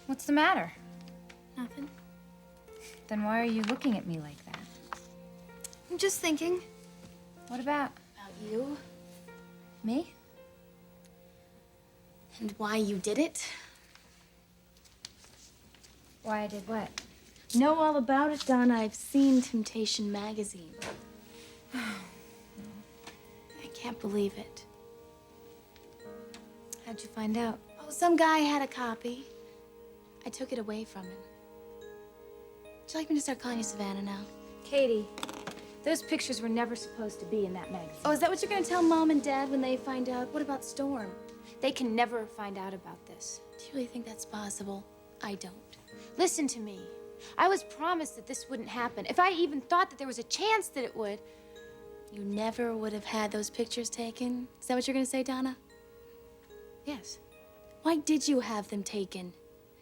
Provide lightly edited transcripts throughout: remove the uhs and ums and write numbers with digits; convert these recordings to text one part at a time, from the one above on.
What's the matter? Nothing. Then why are you looking at me like that? I'm just thinking. What about? About you. Me? And why you did it. Why I did what? Know all about it, Donna. I've seen Temptation magazine. I can't believe it. How'd you find out? Oh, some guy had a copy. I took it away from him. Would you like me to start calling you Savannah now? Katie, those pictures were never supposed to be in that magazine. Oh, is that what you're gonna tell Mom and Dad when they find out? What about Storm? They can never find out about this. Do you really think that's possible? I don't. Listen to me. I was promised that this wouldn't happen. If I even thought that there was a chance that it would. You never would have had those pictures taken? Is that what you're gonna say, Donna? Yes. Why did you have them taken?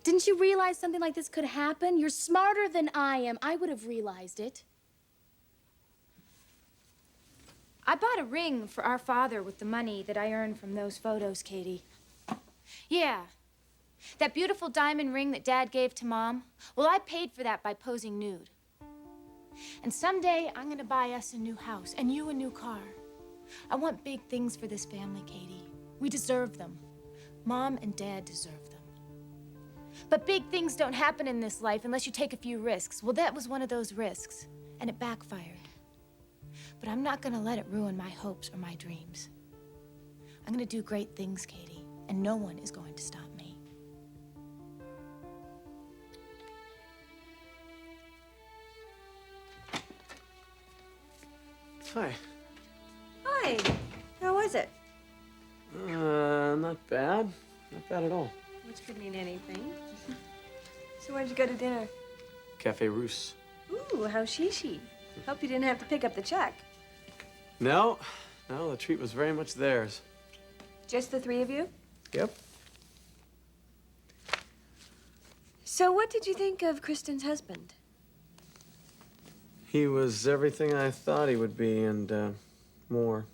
Didn't you realize something like this could happen? You're smarter than I am. I would have realized it. I bought a ring for our father with the money that I earned from those photos, Katie. Yeah. That beautiful diamond ring that Dad gave to Mom. Well, I paid for that by posing nude. And someday, I'm gonna buy us a new house and you a new car. I want big things for this family, Katie. We deserve them. Mom and Dad deserve them. But big things don't happen in this life unless you take a few risks. Well, that was one of those risks, and it backfired. But I'm not gonna let it ruin my hopes or my dreams. I'm gonna do great things, Katie, and no one is going to stop me. Hi. Hi. How was it? Not bad. Not bad at all. Which could mean anything. So where'd you go to dinner? Cafe Russe. Ooh, how she. Hope you didn't have to pick up the check. No, the treat was very much theirs. Just the three of you? Yep. So what did you think of Kristen's husband? He was everything I thought he would be, and more.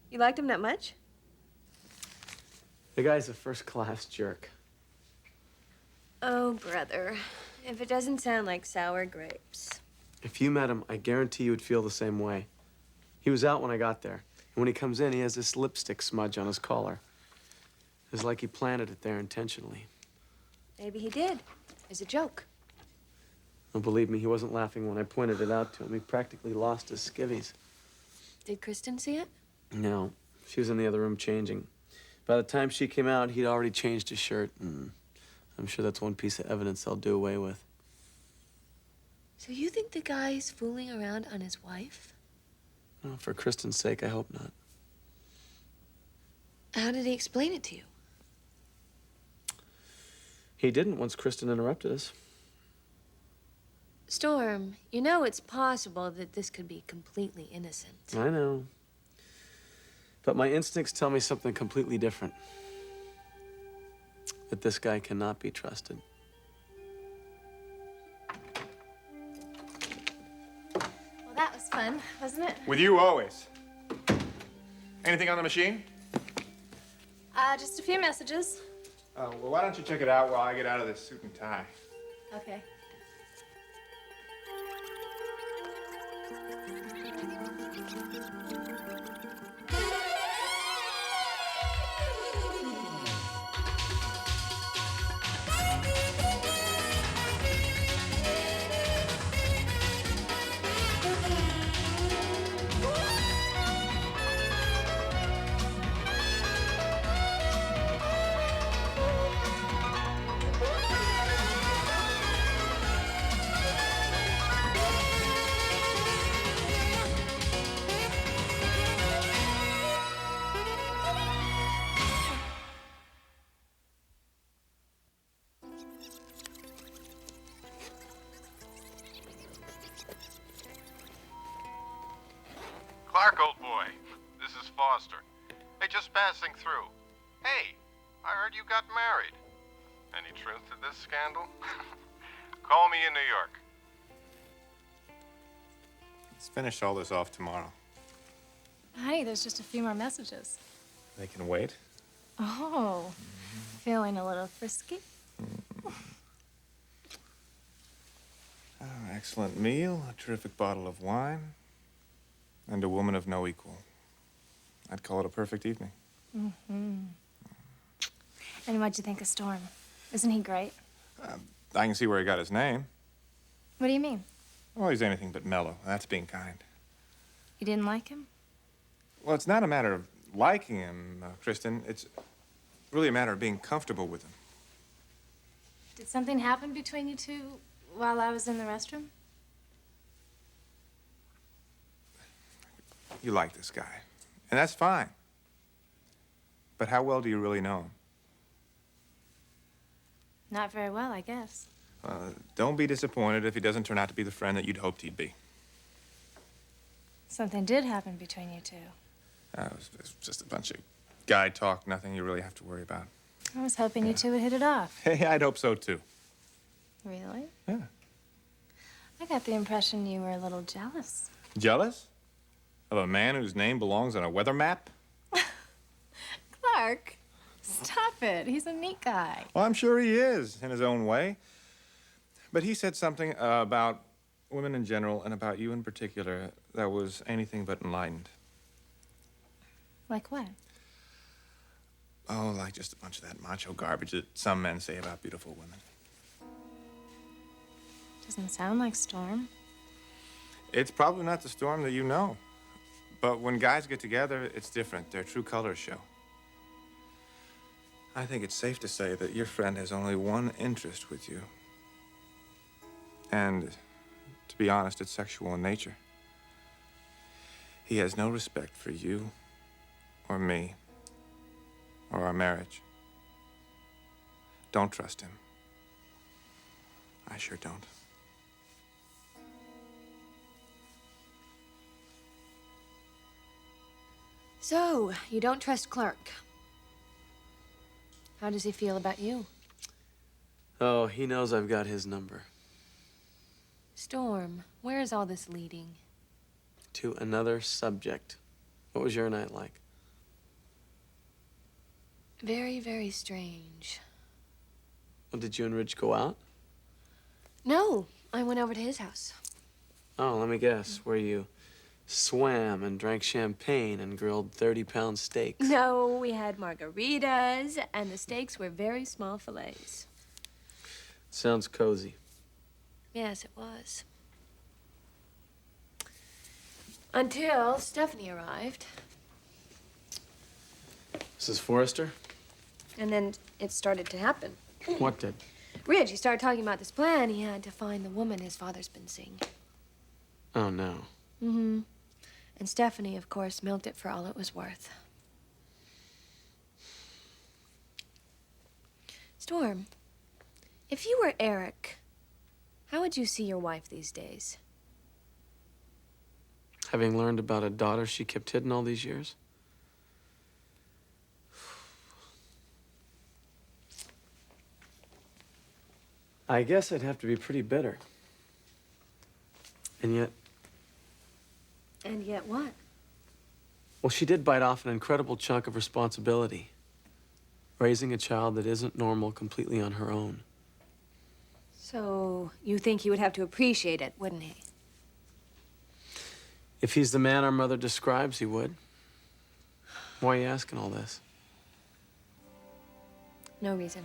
You liked him that much? The guy's a first-class jerk. Oh, brother. If it doesn't sound like sour grapes. If you met him, I guarantee you would feel the same way. He was out when I got there. And when he comes in, he has this lipstick smudge on his collar. It's like he planted it there intentionally. Maybe he did. As a joke. And believe me, he wasn't laughing when I pointed it out to him. He practically lost his skivvies. Did Kristen see it? No, she was in the other room changing. By the time she came out, he'd already changed his shirt, and I'm sure that's one piece of evidence they'll do away with. So you think the guy's fooling around on his wife? Well, for Kristen's sake, I hope not. How did he explain it to you? He didn't once Kristen interrupted us. Storm, you know it's possible that this could be completely innocent. I know. But my instincts tell me something completely different. That this guy cannot be trusted. Well, that was fun, wasn't it? With you always. Anything on the machine? Just a few messages. Oh, well, why don't you check it out while I get out of this suit and tie? Okay. Clarke, old boy, this is Foster. Hey, just passing through. Hey, I heard you got married. Any truth to this scandal? Call me in New York. Let's finish all this off tomorrow. Honey, there's just a few more messages. They can wait. Oh, feeling a little frisky? Excellent meal, a terrific bottle of wine, and a woman of no equal. I'd call it a perfect evening. And what'd you think of Storm? Isn't he great? I can see where he got his name. What do you mean? Well, he's anything but mellow. That's being kind. You didn't like him? Well, it's not a matter of liking him, Kristen. It's really a matter of being comfortable with him. Did something happen between you two while I was in the restroom? You like this guy, and that's fine. But how well do you really know him? Not very well, I guess. Don't be disappointed if he doesn't turn out to be the friend that you'd hoped he'd be. Something did happen between you two. It's just a bunch of guy talk, nothing you really have to worry about. I was hoping you two would hit it off. Hey, I'd hope so, too. Really? Yeah. I got the impression you were a little jealous. Jealous? Of a man whose name belongs on a weather map? Clarke, stop it. He's a neat guy. Well, I'm sure he is, in his own way. But he said something about women in general and about you in particular that was anything but enlightened. Like what? Oh, like just a bunch of that macho garbage that some men say about beautiful women. Doesn't sound like Storm. It's probably not the Storm that you know. But when guys get together, it's different. Their true colors show. I think it's safe to say that your friend has only one interest with you. And, to be honest, it's sexual in nature. He has no respect for you, or me, or our marriage. Don't trust him. I sure don't. So, you don't trust Clarke. How does he feel about you? Oh, he knows I've got his number. Storm, where is all this leading? To another subject. What was your night like? Very, very strange. Well, did you and Rich go out? No, I went over to his house. Oh, let me guess. Where you swam and drank champagne and grilled 30-pound steaks? No, we had margaritas, and the steaks were very small fillets. Sounds cozy. Yes, it was. Until Stephanie arrived. Mrs. Forrester? And then it started to happen. What did? Ridge, he started talking about this plan. He had to find the woman his father's been seeing. Oh, no. Mm-hmm. And Stephanie, of course, milked it for all it was worth. Storm, if you were Eric, how would you see your wife these days? Having learned about a daughter she kept hidden all these years? I guess I'd have to be pretty bitter. And yet, And yet what? well, she did bite off an incredible chunk of responsibility. Raising a child that isn't normal completely on her own. So, you think he would have to appreciate it, wouldn't he? If he's the man our mother describes, he would. Why are you asking all this? No reason.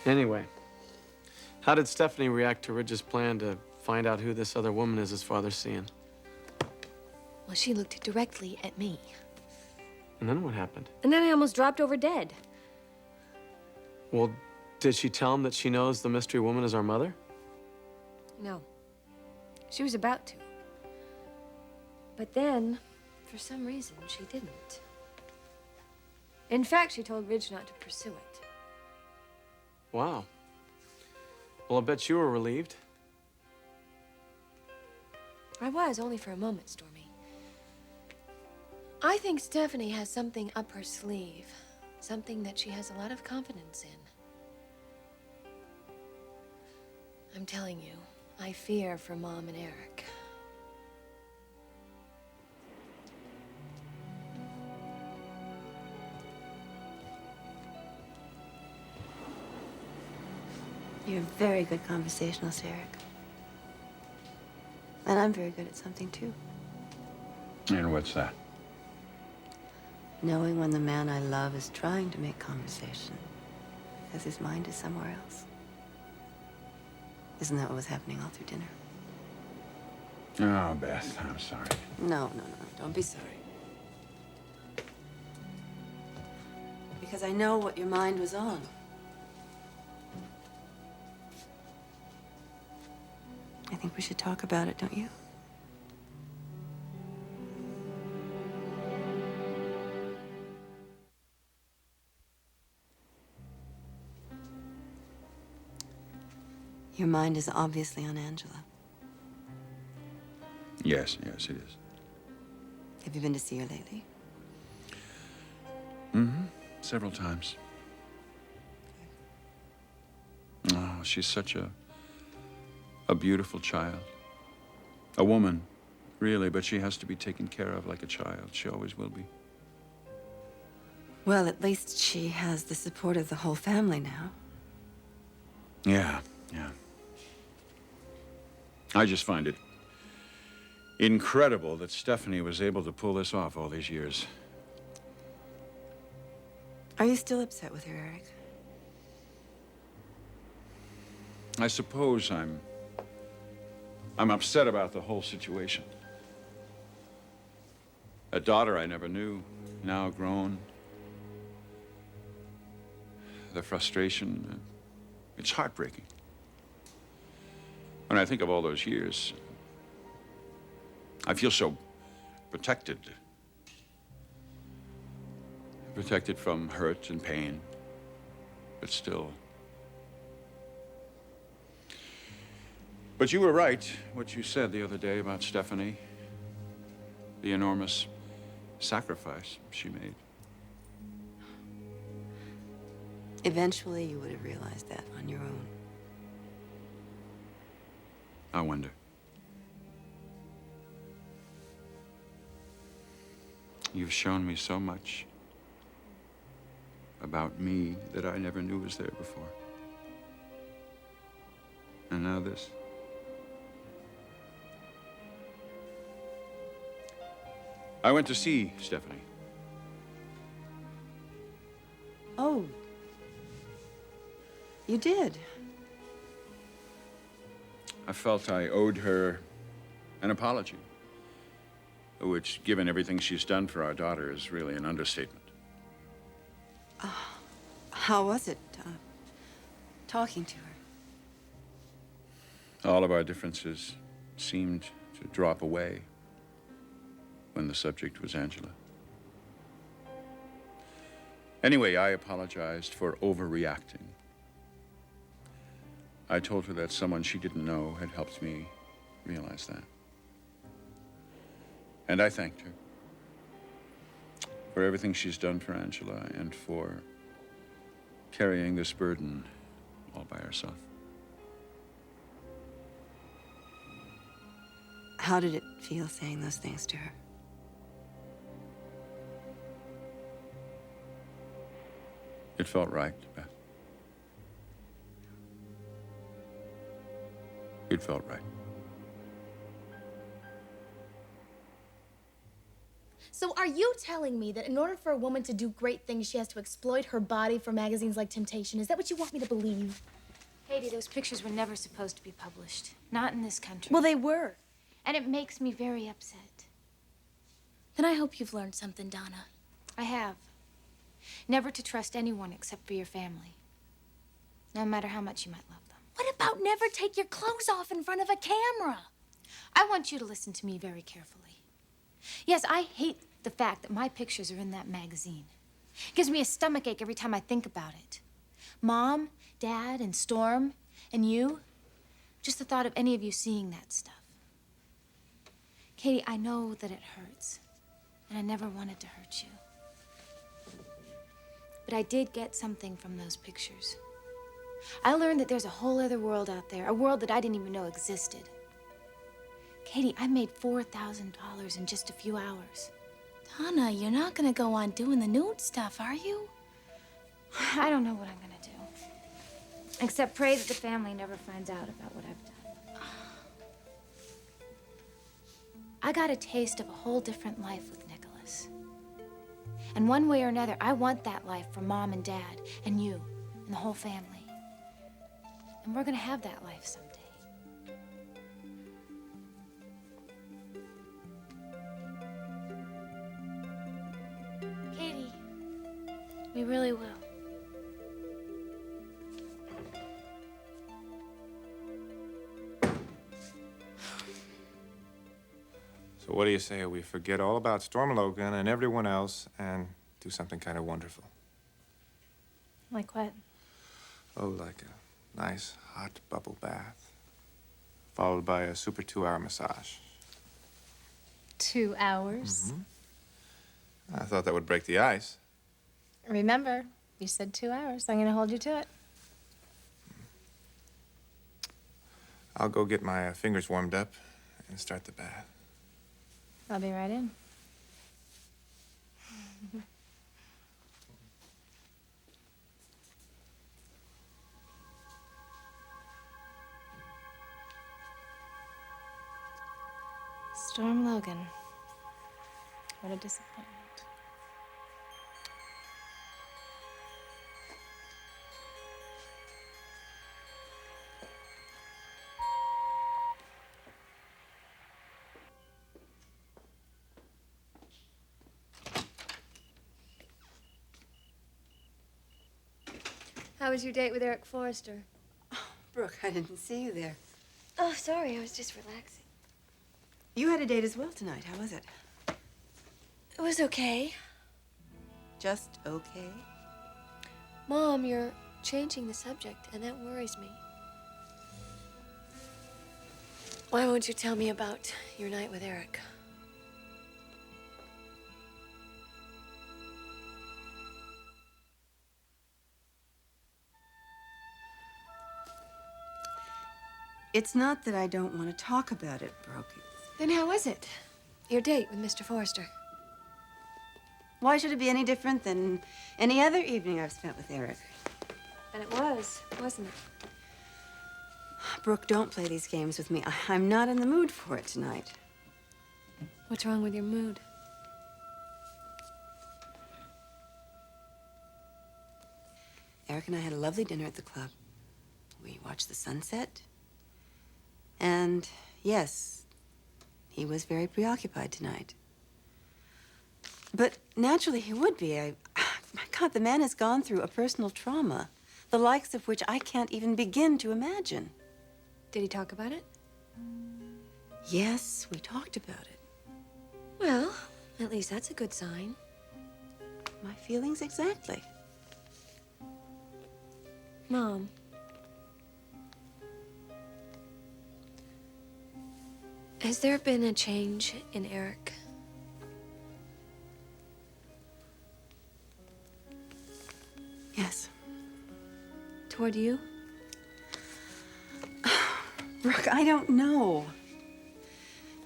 Anyway, how did Stephanie react to Ridge's plan to find out who this other woman is his father's seeing? Well, she looked directly at me. And then what happened? And then I almost dropped over dead. Well, did she tell him that she knows the mystery woman is our mother? No. She was about to. But then, for some reason, she didn't. In fact, she told Ridge not to pursue it. Wow. Well, I bet you were relieved. I was, only for a moment, Stormy. I think Stephanie has something up her sleeve. Something that she has a lot of confidence in. I'm telling you, I fear for Mom and Eric. You're a very good conversationalist, Eric. And I'm very good at something, too. And what's that? Knowing when the man I love is trying to make conversation because his mind is somewhere else. Isn't that what was happening all through dinner? Oh, Beth, I'm sorry. No. Don't be sorry. Because I know what your mind was on. I think we should talk about it, don't you? Your mind is obviously on Angela. Yes, it is. Have you been to see her lately? Mm-hmm. Several times. Oh, she's such a beautiful child. A woman, really, but she has to be taken care of like a child. She always will be. Well, at least she has the support of the whole family now. Yeah. I just find it incredible that Stephanie was able to pull this off all these years. Are you still upset with her, Eric? I suppose I'm upset about the whole situation. A daughter I never knew, now grown. The frustration, it's heartbreaking. When I think of all those years, I feel so protected. Protected from hurt and pain, but still. But you were right, what you said the other day about Stephanie. The enormous sacrifice she made. Eventually, you would have realized that on your own. I wonder. You've shown me so much about me that I never knew was there before. And now this. I went to see Stephanie. Oh. You did? I felt I owed her an apology, which, given everything she's done for our daughter, is really an understatement. How was it, talking to her? All of our differences seemed to drop away when the subject was Angela. Anyway, I apologized for overreacting. I told her that someone she didn't know had helped me realize that. And I thanked her for everything she's done for Angela and for carrying this burden all by herself. How did it feel saying those things to her? It felt right, Beth. It felt right. So are you telling me that in order for a woman to do great things, she has to exploit her body for magazines like Temptation? Is that what you want me to believe? Katie, those pictures were never supposed to be published. Not in this country. Well, they were. And it makes me very upset. Then I hope you've learned something, Donna. I have. Never to trust anyone except for your family. No matter how much you might love them. What about never take your clothes off in front of a camera? I want you to listen to me very carefully. Yes, I hate the fact that my pictures are in that magazine. It gives me a stomachache every time I think about it. Mom, Dad, and Storm, and you. Just the thought of any of you seeing that stuff. Katie, I know that it hurts, and I never wanted to hurt you. But I did get something from those pictures. I learned that there's a whole other world out there, a world that I didn't even know existed. Katie, I made $4,000 in just a few hours. Donna, you're not gonna go on doing the nude stuff, are you? I don't know what I'm gonna do. Except pray that the family never finds out about what I've done. I got a taste of a whole different life with Nicholas. And one way or another, I want that life for Mom and Dad and you and the whole family. And we're gonna have that life someday. Katie, we really will. So what do you say we forget all about Storm Logan and everyone else and do something kind of wonderful? Like what? Oh, like a nice hot bubble bath, followed by a super 2-hour massage. 2 hours? I thought that would break the ice. Remember, you said 2 hours. I'm gonna hold you to it. I'll go get my fingers warmed up and start the bath. I'll be right in. Storm Logan. What a disappointment. How was your date with Eric Forrester? Brooke, I didn't see you there. Oh, sorry. I was just relaxing. You had a date as well tonight. How was it? It was okay. Just okay? Mom, you're changing the subject, and that worries me. Why won't you tell me about your night with Eric? It's not that I don't want to talk about it, Brooke. Then how was it? Your date with Mr. Forrester? Why should it be any different than any other evening I've spent with Eric? And it was, wasn't it? Brooke, don't play these games with me. I'm not in the mood for it tonight. What's wrong with your mood? Eric and I had a lovely dinner at the club. We watched the sunset. And yes, he was very preoccupied tonight. But naturally he would be. My God, the man has gone through a personal trauma, the likes of which I can't even begin to imagine. Did he talk about it? Yes, we talked about it. Well, at least that's a good sign. My feelings exactly. Mom. Has there been a change in Eric? Yes. Toward you? Brooke, I don't know.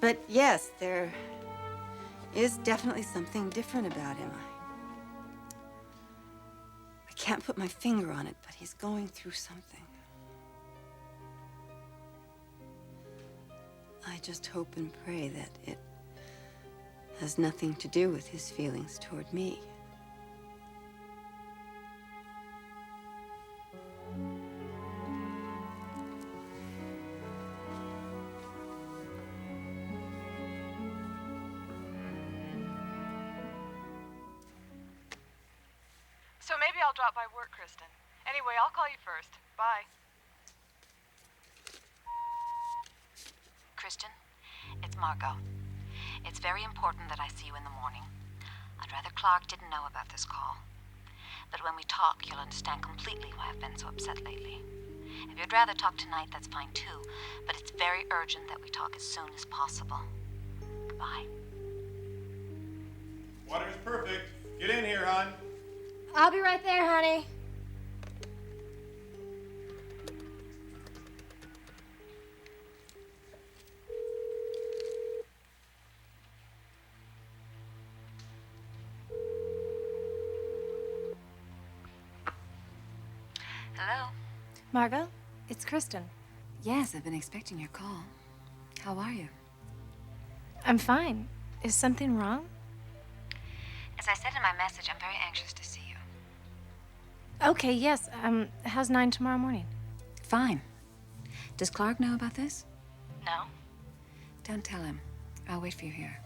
But yes, there is definitely something different about him. I can't put my finger on it, but he's going through something. I just hope and pray that it has nothing to do with his feelings toward me. So maybe I'll drop by work, Kristen. Anyway, I'll call you first. Bye. Kristen, it's Margo. It's very important that I see you in the morning. I'd rather Clarke didn't know about this call. But when we talk, you'll understand completely why I've been so upset lately. If you'd rather talk tonight, that's fine too. But it's very urgent that we talk as soon as possible. Goodbye. Water's perfect. Get in here, hon. I'll be right there, honey. Hello? Margo, it's Kristen. Yes, I've been expecting your call. How are you? I'm fine. Is something wrong? As I said in my message, I'm very anxious to see you. Okay, yes. How's 9 tomorrow morning? Fine. Does Clarke know about this? No. Don't tell him. I'll wait for you here.